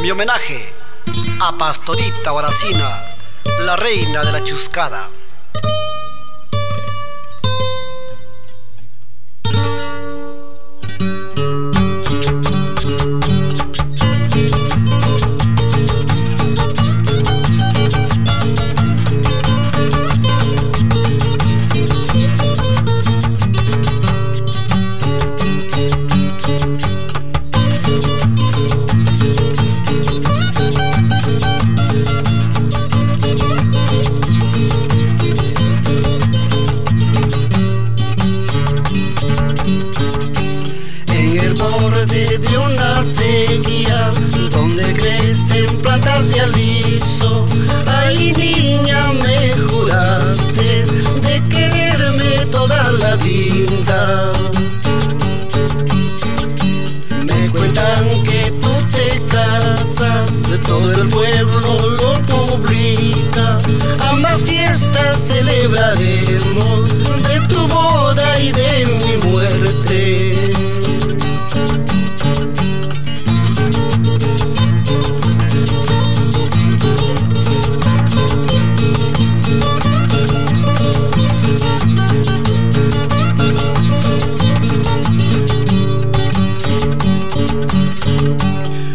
Mi homenaje a Pastorita Guaracina, la reina de la chuscada. De una sequía donde crecen plantas de aliso, ay niña, me juraste de quererme toda la vida. Me cuentan que tú te casas, todo el pueblo lo publica. Ambas fiestas celebraremos, de tu boda y de mi muerte.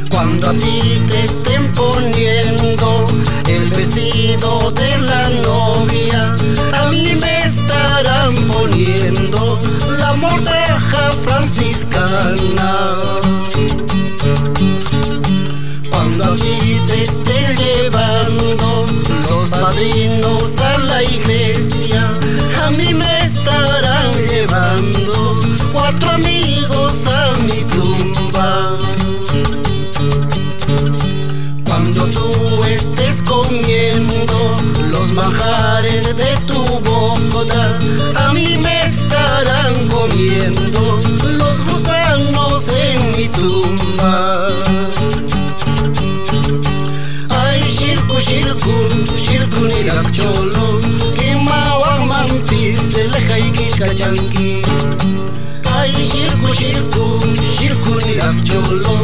Cuando a ti te estén poniendo el vestido de la novia, a mí me estarán poniendo la mortaja franciscana. Cuando a ti te estén llevando los padrinos a la iglesia, a mí me estarán llevando 4 amigos a mi tumba. Cuando tú estés comiendo los manjares de tu boda, a mí me estarán comiendo los gusanos en mi tumba. Ay, shilku, shilku, shilku nilak cholo, que mawak mampis leja y kishkachanki. Ay, shilku, shilku, shilku nilak cholo,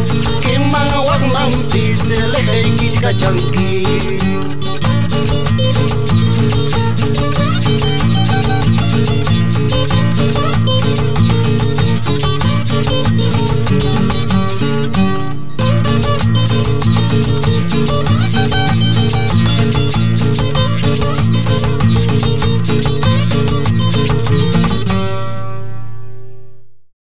que mawak mampis leja y kishkachanki.